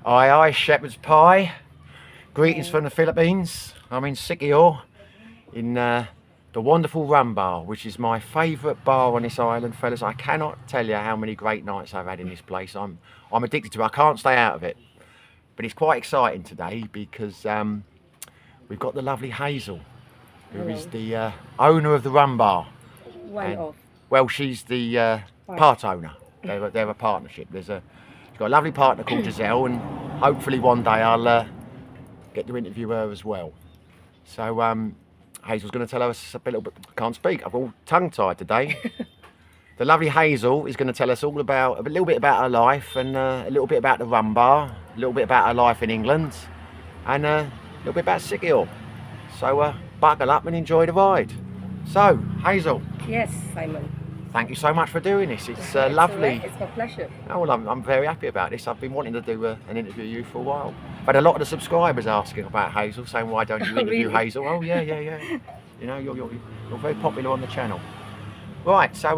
Aye, aye, shepherd's pie. Greetings from the Philippines. I'm in Siquijor in the wonderful Rum Bar, which is my favourite bar on this island, fellas. I cannot tell you how many great nights I've had in this place. I'm addicted to it. I can't stay out of it. But it's quite exciting today because we've got the lovely Hazel, who is the owner of the Rum Bar. Well, she's the part owner. They're a partnership. She's got a lovely partner called Giselle, and hopefully one day I'll get to interview her as well. So Hazel's going to tell us a little bit. Can't speak. I'm all tongue-tied today. The lovely Hazel is going to tell us all about a little bit about her life, and a little bit about the Rum Bar, a little bit about her life in England, and a little bit about Siquijor. So buckle up and enjoy the ride. So Hazel. Yes, Simon. Thank you so much for doing this. It's lovely. It's my pleasure. Oh, well, I'm very happy about this. I've been wanting to do an interview with you for a while. But a lot of the subscribers asking about Hazel, saying, why don't you interview Really? Hazel? Oh, yeah. You know, you're very popular on the channel. Right, so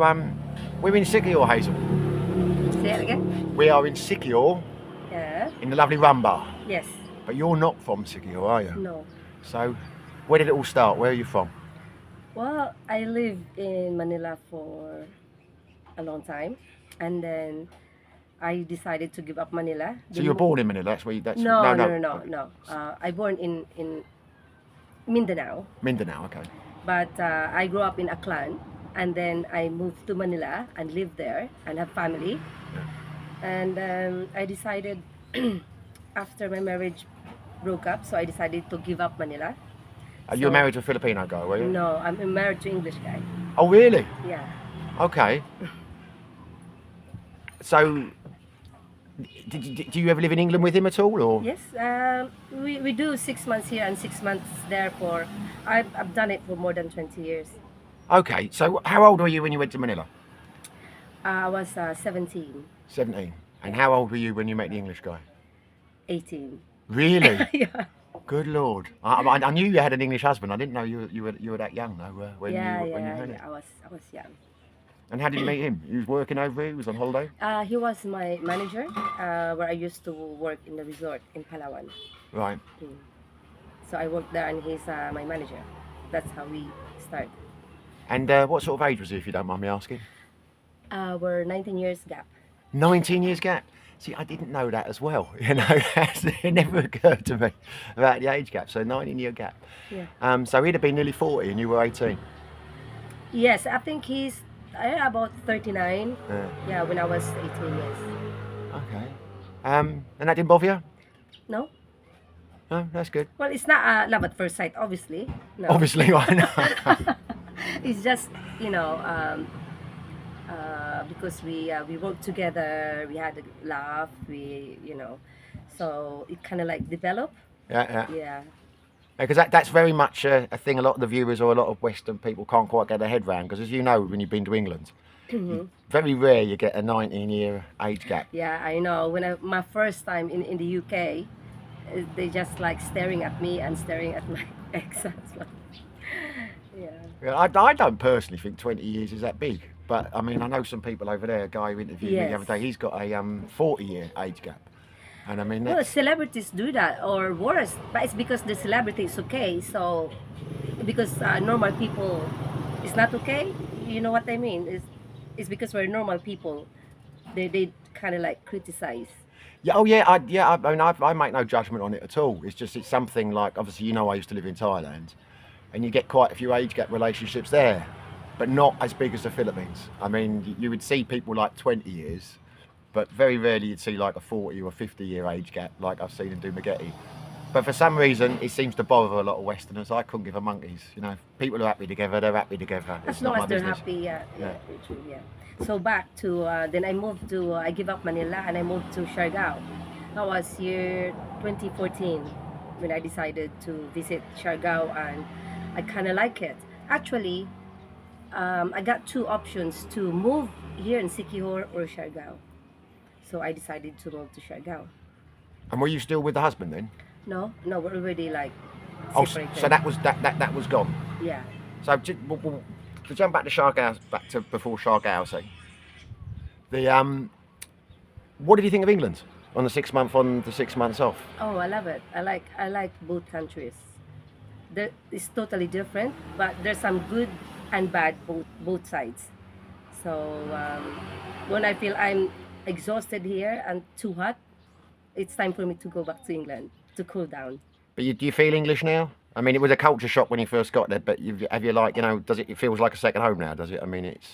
we're in Siquijor, Hazel. Say it again? We are in Siquijor, Yeah. in the lovely Rum Bar. Yes. But you're not from Siquijor, are you? No. So, where did it all start? Where are you from? Well, I lived in Manila for a long time, and then I decided to give up Manila. So you were born in Manila? That's where you... No. I born in Mindanao. Mindanao, okay. But I grew up in Aklan, and then I moved to Manila and lived there and have family. And I decided after my marriage broke up, so I decided to give up Manila. You were married to a Filipino guy, were you? No, I'm married to English guy. Oh, really? Yeah. Okay. So, do you ever live in England with him at all, or? Yes, we do 6 months here and 6 months there for, I've done it for more than 20 years. Okay, so how old were you when you went to Manila? I was 17. 17. And how old were you when you met the English guy? 18. Really? Yeah. Good Lord. I knew you had an English husband. I didn't know you were that young though when you met him. I was young. And how did you meet him? He was working over here? He was on holiday? He was my manager where I used to work in the resort in Palawan. Right. So I worked there and he's my manager. That's how we started. And what sort of age was he, if you don't mind me asking? We're 19 years gap. 19 years gap? See, I didn't know that as well. You know, it never occurred to me about the age gap. So 19-year gap. Yeah. So he'd have been nearly 40 and you were 18. Yes, I think he's about 39. Yeah, when I was 18 years. Okay. And that didn't bother you? No. No, that's good. Well, it's not love at first sight, obviously. No. Obviously, I know. It's just, you know, because we worked together, we had a laugh, so it kind of like developed. Yeah. Because that's very much a thing a lot of the viewers or a lot of Western people can't quite get their head around. Because as you know, when you've been to England, very rare you get a 19-year age gap. Yeah, I know. When my first time in the UK, they just like staring at me and staring at my ex-husband. Yeah. I don't personally think 20 years is that big. But I mean, I know some people over there. A guy who interviewed me the other day, he's got a 40-year age gap. And I mean, well, celebrities do that, or worse, but it's because the celebrity is okay. So, because normal people, it's not okay. You know what I mean? It's because we're normal people. They kind of like criticize. Yeah. Oh yeah. I mean, I make no judgment on it at all. It's something like, obviously, you know, I used to live in Thailand, and you get quite a few age gap relationships there, but not as big as the Philippines. I mean, you would see people like 20 years. But very rarely you'd see like a 40 or 50-year age gap like I've seen in Dumaguete. But for some reason, it seems to bother a lot of Westerners. I couldn't give a monkeys. You know, people are happy together, they're happy together. As long as they're happy, yeah. True, yeah. So back to, then I give up Manila and I moved to Siargao. That was year 2014 when I decided to visit Siargao, and I kind of like it. Actually, I got two options to move here in Siquijor or Siargao. So I decided to move to Siargao. And were you still with the husband then? No, we're already like separated. Oh, so that was gone. Yeah. So to jump back to Siargao, back to before Siargao, say, what did you think of England? on the 6 month on, the 6 months off? Oh, I love it. I like both countries. It's totally different, but there's some good and bad both sides. So when I feel I'm exhausted here and too hot, it's time for me to go back to England to cool down. But do you feel English now? I mean, it was a culture shock when you first got there, but have you like, you know, it feels like a second home now, does it? I mean, it's...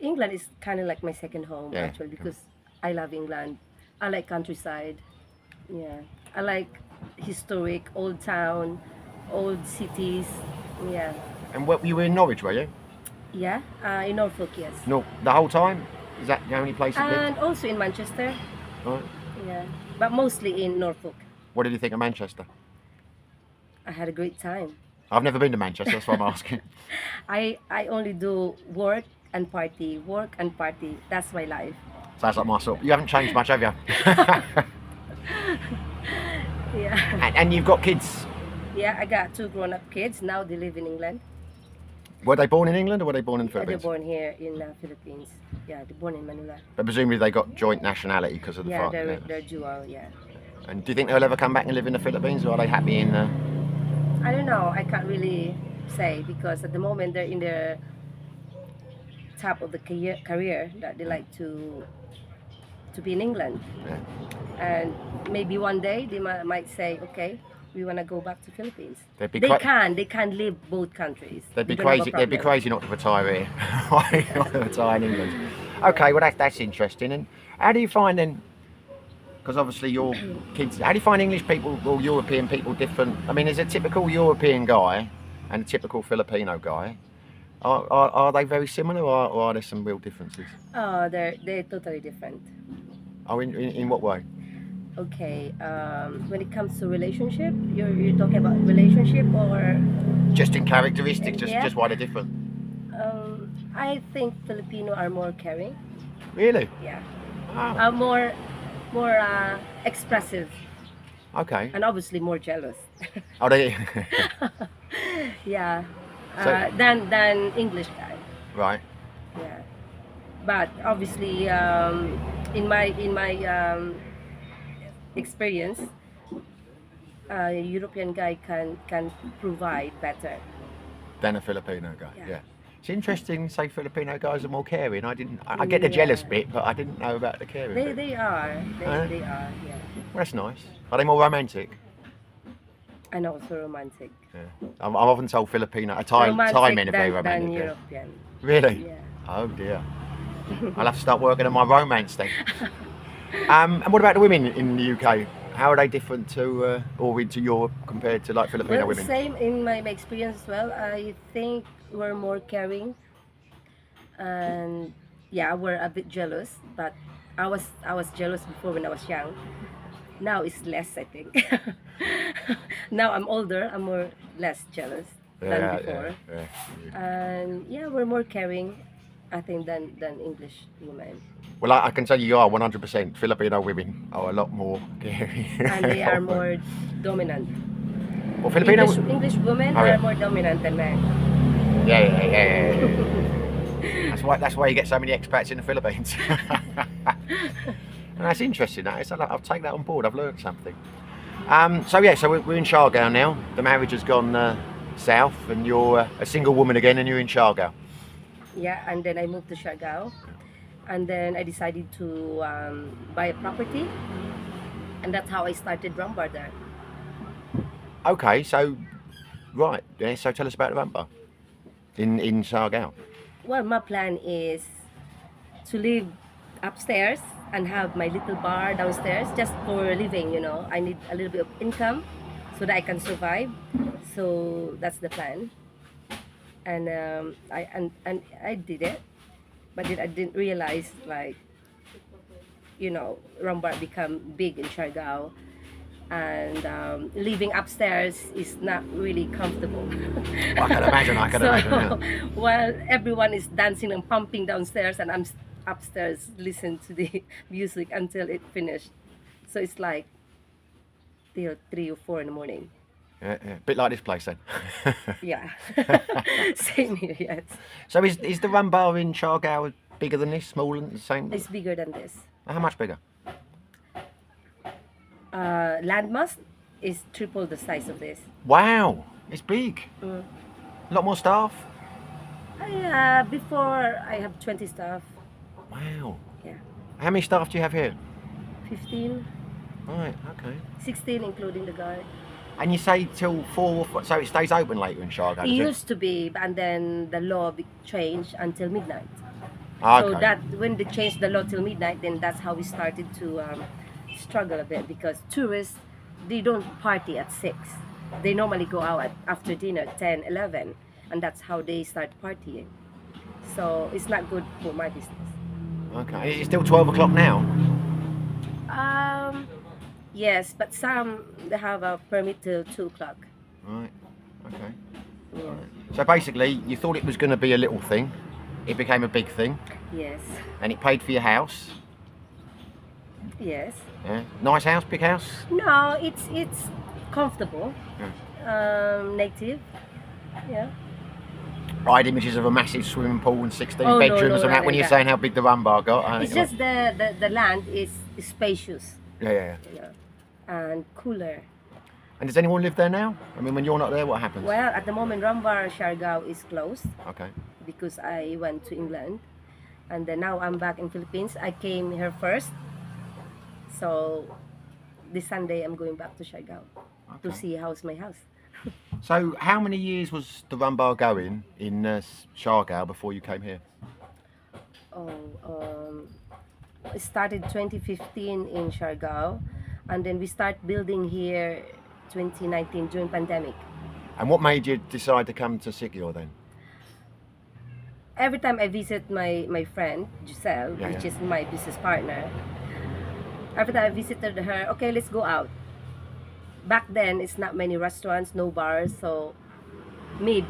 England is kind of like my second home, Yeah. actually, because I love England. I like countryside. Yeah, I like historic old town, old cities. Yeah, And what, you were in Norwich, were you? yeah. In Norfolk, yes, No, the whole time? Is that the only place you lived? and also in Manchester. Right. Yeah, but mostly in Norfolk. What did you think of Manchester? I had a great time. I've never been to Manchester, that's why I'm asking. I only do work and party, work and party. That's my life. Sounds like my sort. You haven't changed much, have you? Yeah. And you've got kids. Yeah, I got 2 grown-up kids. Now they live in England. Were they born in England or were they born in the They're Philippines? born here in Philippines. Yeah, they're born in Manila. But presumably they got joint nationality because of the Yeah, father. they're dual. Yeah. And do you think they'll ever come back and live in the Philippines, or are they happy in? I don't know. I can't really say because at the moment they're in the top of the career that they like to be in England, Yeah. and maybe one day they might say, okay, we want to go back to Philippines. They'd be They cra- can live both countries. They'd be We don't have a crazy. They'd be problem. crazy not to retire here. Why not retire in England? Okay, well that's interesting. And how do you find then? Because obviously your kids. How do you find English people or European people different? I mean, is a typical European guy and a typical Filipino guy? Are they very similar, or are there some real differences? Oh, they're totally different. Oh, in what way? Okay, when it comes to relationship, you're talking about relationship or Just in characteristics, Yeah. just why they're different. I think Filipino are more caring. Really? Yeah, Oh, more expressive okay. and obviously more jealous. Oh, they Yeah, So- than English guy. right. Yeah, but obviously in my experience, European guy can provide better. Than a Filipino guy. Yeah. Yeah. It's interesting. Say Filipino guys are more caring. I get the jealous Yeah. bit, but I didn't know about the caring bit. They are. Huh? They are. Yeah. Well, that's nice. Are they more romantic? And also romantic. Yeah. I'm often told Filipino, Thai men are very than romantic. Yeah. European. Really? Yeah. Oh dear. I'll have to start working on my romance then. And what about the women in the UK? How are they different to or into Europe compared to like Filipino Well, women? same in my experience as well. I think we're more caring, and yeah, we're a bit jealous. But I was jealous before when I was young. Now it's less, I think. Now I'm older. I'm less jealous than before. yeah. And yeah, we're more caring, I think, than English women. Well, I can tell you are 100%. Filipino women are a lot more caring. And they are more dominant. Well, Filipino. English women Oh, are yeah. more dominant than men. Yeah. That's why you get so many expats in the Philippines. And that's interesting. I'll take that on board. I've learned something. So we're in Siargao now. The marriage has gone south, and you're a single woman again, and you're in Siargao. Yeah, and then I moved to Siargao, and then I decided to buy a property, and that's how I started Rum Bar there. Okay, so right. Yeah, so tell us about the Rum Bar in Siargao. Well, my plan is to live upstairs and have my little bar downstairs just for living, I need a little bit of income so that I can survive. So that's the plan. And I did it, but I didn't realize, like, Rum Bar become big in Siargao, and living upstairs is not really comfortable. I can imagine. Yeah. While everyone is dancing and pumping downstairs, and I'm upstairs listening to the music until it finished. So it's like till 3 or 4 in the morning. Yeah. Bit like this place then. Yeah. Same here, yes. So is the Rum Bar in Siargao bigger than this, smaller, the same? It's bigger than this. How much bigger? Landmass is triple the size of this. Wow, it's big. Mm. A lot more staff. Before I have 20 staff. Wow. Yeah. How many staff do you have here? 15, Right, okay. 16 including the guard. And you say till 4, so it stays open later in Shargo, It does it? used to be, and then the law changed until midnight. Okay. So that when they changed the law till midnight, then that's how we started to struggle a bit, because tourists, they don't party at 6. They normally go out after dinner, 10, 11, and that's how they start partying. So it's not good for my business. Okay. Is it still 12 o'clock now? Yes, but some they have a permit till 2 o'clock. Right. Okay. Yeah. So basically, you thought it was going to be a little thing. It became a big thing, Yes. and it paid for your house. Yes. Yeah. Nice house, big house. No, it's comfortable. Native. Yeah. I had images of a massive swimming pool and 16 Oh, no, bedrooms no, and that no, when you're that. saying how big the Rum Bar got. It's just the land is spacious, Yeah. you know, and cooler. And does anyone live there now? I mean, when you're not there, what happens? Well, at the moment, Rum Bar Siargao is closed Okay. because I went to England, and then now I'm back in Philippines. I came here first, so this Sunday I'm going back to Siargao to Okay. see how's my house. So, how many years was the Rum Bar going in Siargao before you came here? It started 2015 in Siargao, and then we start building here 2019 during pandemic. And what made you decide to come to Siquijor then? Every time I visit my friend Giselle, Yeah, which yeah. is my business partner, every time I visited her, okay, let's go out. Back then, it's not many restaurants, no bars, so me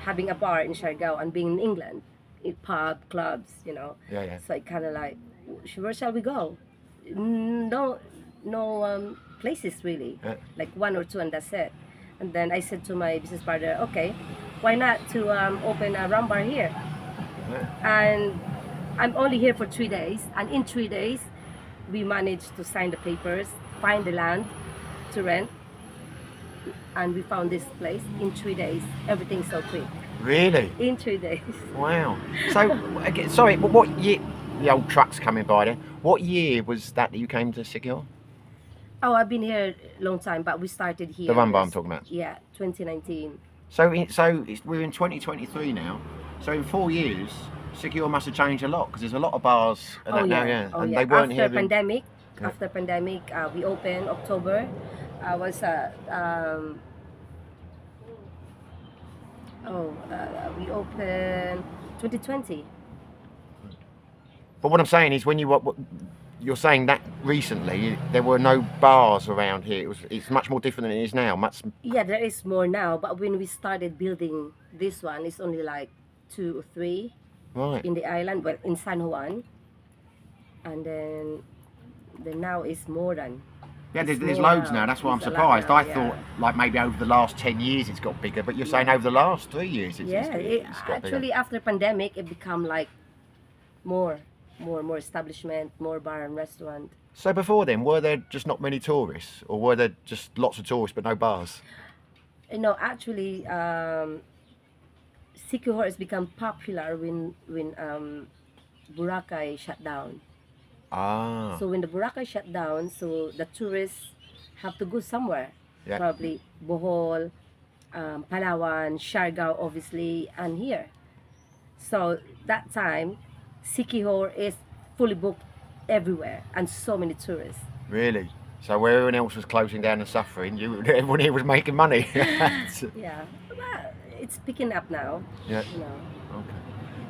having a bar in Siargao and being in England, in pub, clubs, you know. Yeah. So I kind of like, where shall we go? No places really, Yeah. like 1 or 2, and that's it. And then I said to my business partner, okay, why not to open a rum bar here? Yeah. And I'm only here for 3 days, and in 3 days, we managed to sign the papers, find the land to rent, and we found this place in 3 days. Everything's so quick. Really? In 3 days. Wow. So, again, sorry, but what year? The old trucks coming by there. What year was that you came to Siquijor? Oh, I've been here a long time, but we started here. The Rum Bar I'm talking about. Yeah, 2019. So, we're in 2023 now. So, in 4 years, Siquijor must have changed a lot because there's a lot of bars and that now, yeah. Oh, And yeah. they weren't after here. pandemic, Yeah. after pandemic, we opened October. We opened 2020. But what I'm saying is, when you're saying that recently, there were no bars around here. It's much more different than it is now. Much. Yeah, there is more now, but when we started building this one, it's only like 2 or 3 Right. in the island, well, in San Juan, and then now it's more than. Yeah, there's more loads now. now. That's why I'm There's a lot surprised. now, I yeah. thought like maybe over the last 10 years it's got bigger, but you're saying over the last 3 years it's got Actually bigger. after pandemic, it become like more establishment, more bar and restaurant. So before then, were there just not many tourists, or were there just lots of tourists but no bars? No, actually, Siquijor has become popular when Boracay shut down. Ah. So when the Boracay shut down, so the tourists have to go somewhere. Yeah. Probably Bohol, Palawan, Siargao, obviously, and here. So that time, Siquijor is fully booked everywhere, and so many tourists. Really? So where everyone else was closing down and suffering, everyone here was making money. Yeah, but it's picking up now. Yeah. You know. Okay.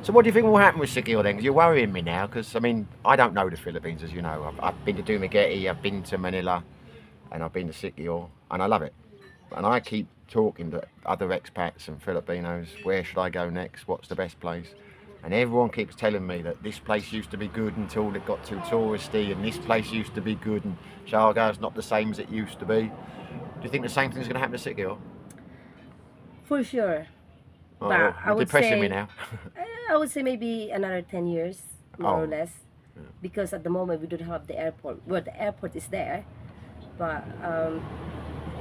So what do you think will happen with Siquijor then? 'Cause you're worrying me now, because I mean, I don't know the Philippines, as you know. I've been to Dumaguete, I've been to Manila, and I've been to Siquijor, and I love it. And I keep talking to other expats and Filipinos, where should I go next? What's the best place? And everyone keeps telling me that this place used to be good until it got too touristy, and this place used to be good, and Siargao's not the same as it used to be. Do you think the same thing's going to happen to Siquijor? For sure. Oh, But I you're would depressing me say- now. I would say maybe another 10 years, more Oh. or less. Because at the moment we don't have the airport. Well, the airport is there, but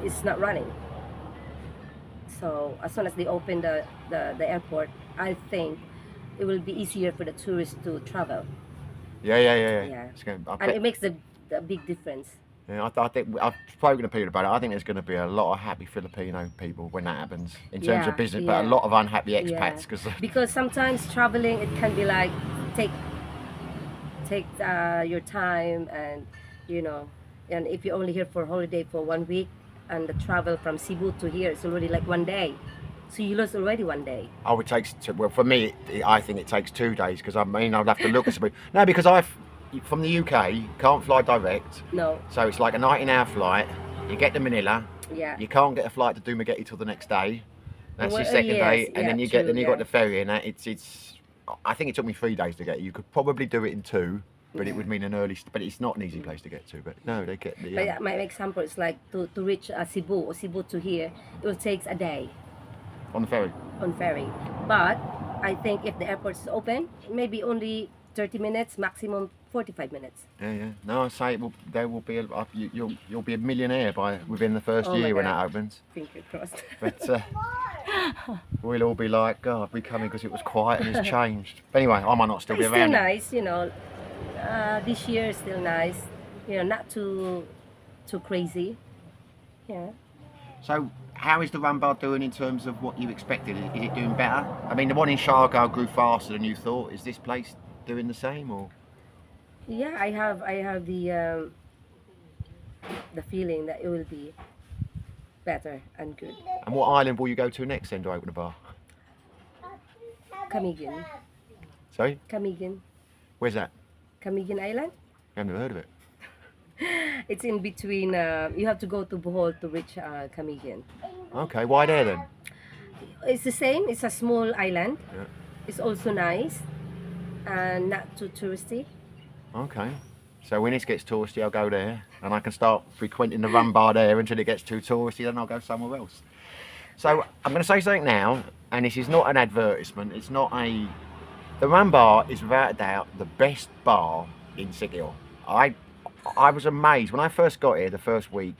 it's not running. So as soon as they open the airport, I think it will be easier for the tourists to travel. Yeah. Yeah. It's going, I And bet, it makes the big difference. yeah, I think I've spoken to people about it. I think there's going to be a lot of happy Filipino people when that happens in terms Yeah, of business, but a yeah. lot of unhappy Yeah. expats because Because sometimes traveling, it can be like take your time, and you know, and if you're only here for holiday for 1 week, and the travel from Cebu to here is already like 1 day, so you lose already 1 day. I would take. Well, for me, I think it takes 2 days because I mean I'd have to look at somebody. No, because from the UK can't fly direct, No. so it's like a 19-hour flight. You get to Manila. Yeah. You can't get a flight to Dumaguete till the next day. That's your Well, second yes, day, and yeah, then you true, got yeah. the ferry, and that it's. I think it took me 3 days to get. You could probably do it in 2, but it would mean an early. But it's not an easy place to get to. But no, they get the. But my example is like to reach Cebu or Cebu to here, it will take a day On the ferry. on ferry. But I think if the airport is open, maybe only 30 minutes, maximum 45 minutes. Yeah. No, I say there will be. You'll be a millionaire within the first Oh my year when God. that opens. Finger crossed. But we'll all be like, God, we coming because it was quiet and it's changed. But anyway, I might not still be It's still around. nice, you know. This year is still nice, you know, not too crazy. Yeah. So, how is the Rum Bar doing in terms of what you expected? Is it doing better? I mean, the one in Shargo grew faster than you thought. Is this place doing the same, or? Yeah, I have the feeling that it will be better and good. And what island will you go to next then to open a bar? Camiguin. Sorry, Camiguin. where's that? Camiguin Island. I haven't heard of it. It's in between. You have to go to Bohol to reach Camiguin. Okay, why there then? It's the same. It's a small island. Yeah. It's also nice and not too touristy. Okay. So when this gets touristy, I'll go there, and I can start frequenting the Rum Bar there until it gets too touristy. Then I'll go somewhere else. So I'm going to say something now, and this is not an advertisement. It's not a. The Rum Bar is without a doubt the best bar in Siquijor. I was amazed when I first got here the first week.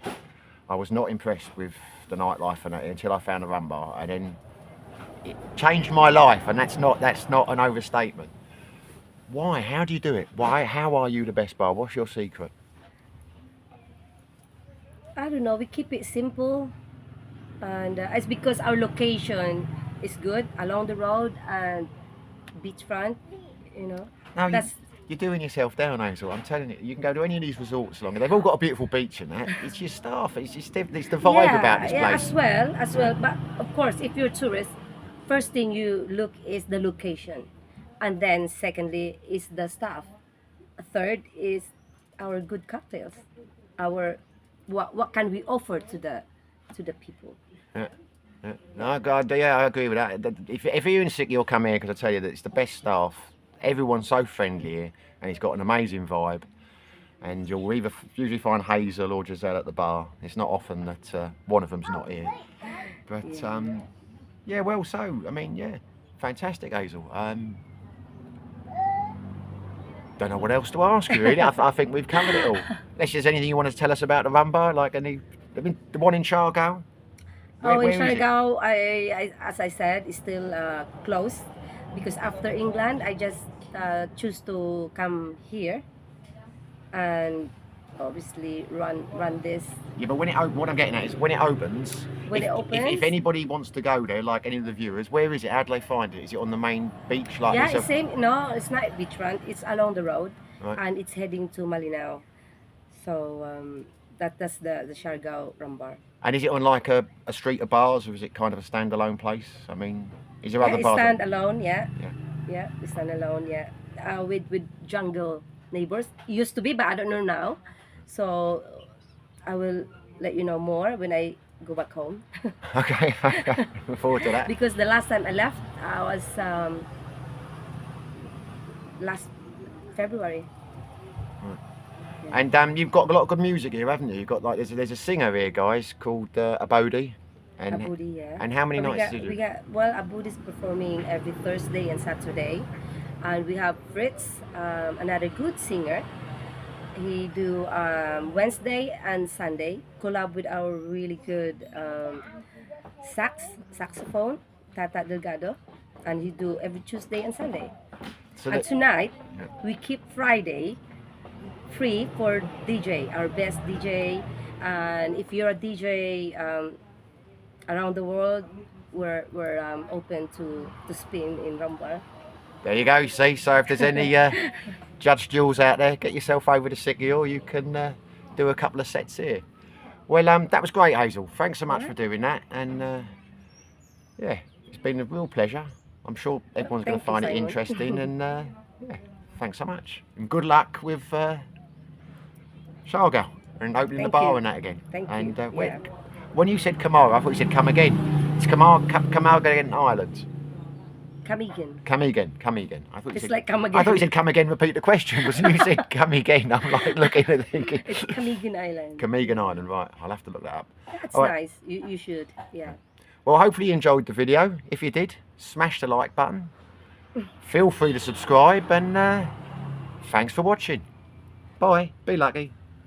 I was not impressed with the nightlife and until I found the Rum Bar, and then it changed my life, and that's not an overstatement. Why? How do you do it? Why? How are you the best bar? What's your secret? I don't know. We keep it simple, and it's because our location is good along the road and beachfront. You know. No, That's you're doing yourself down, Hazel. I'm telling you. You can go to any of these resorts along. They've all got a beautiful beach and that. It's your staff. It's the vibe about this yeah, place. as well. But of course, if you're a tourist, first thing you look is the location, and then secondly is the staff. Third is our good cocktails. Our what can we offer to the people? Yeah. No, God, yeah, I agree with that. If you're in sick, you'll come here because I tell you that it's the best staff. Everyone's so friendly here, and it's got an amazing vibe. And you'll usually find Hazel or Giselle at the bar. It's not often that one of them's not here. But yeah, well, so I mean, yeah, fantastic, Hazel. Don't know what else to ask you really. I think we've covered it all. Unless there's anything you want to tell us about the Rum Bar, like the one in Shargo. In where is it? Siargao, I as I said, is still closed because after England, I just choose to come here and obviously run this. Yeah, but what I'm getting at is when it opens. When it opens? If anybody wants to go there, like any of the viewers, where is it? How do they find it? Is it on the main beach? Like Yeah, it's it's same. No, it's not beachfront. It's along the road, Right. and it's heading to Malinao. So that's the Siargao Rum Bar. And is it on like a street of bars, or is it kind of a standalone place? I mean, is there Yeah, other it's bars? stand alone. Yeah. Yeah, we stand alone. Yeah, with jungle neighbors. Used to be, but I don't know now. So I will let you know more when I go back home. Okay. Look forward to that. Because the last time I left, I was last February. And you've got a lot of good music here, haven't you? You've got like there's a singer here, guys, called Abodi. And Abudi, yeah. and how many But nights do you do? Abudi is performing every Thursday and Saturday, and we have Fritz, another good singer, he do Wednesday and Sunday. Collab with our really good saxophone, Tata Delgado, and he do every Tuesday and Sunday. So And that, tonight yeah. we keep Friday free for DJ, our best DJ. And if you're a DJ around the world, we're open to spin in Rum Bar. There you go, you see. So if there's any Judge Jules out there, get yourself over to Siquijor. You can do a couple of sets here. Well, that was great, Hazel. Thanks so much Yeah. for doing that. And yeah, it's been a real pleasure. I'm sure everyone's going to Thank you, find it Simon. interesting. And yeah, thanks so much. And good luck with Shargo and opening the Thank bar you. and that again. Thank you. And Yeah. when you said Kamara, I thought you said come again. It's Kamara again, Ireland. Come again. Come again, come again. I thought you It's said, like come I thought you again. said come again, repeat the question, wasn't you? You said come again. I'm like looking at thinking. It's Camigan Island. Camigan Island, right. I'll have to look that up. That's All right. nice. You should. Yeah. Well, hopefully you enjoyed the video. If you did, smash the like button. Feel free to subscribe and thanks for watching. Bye. Be lucky.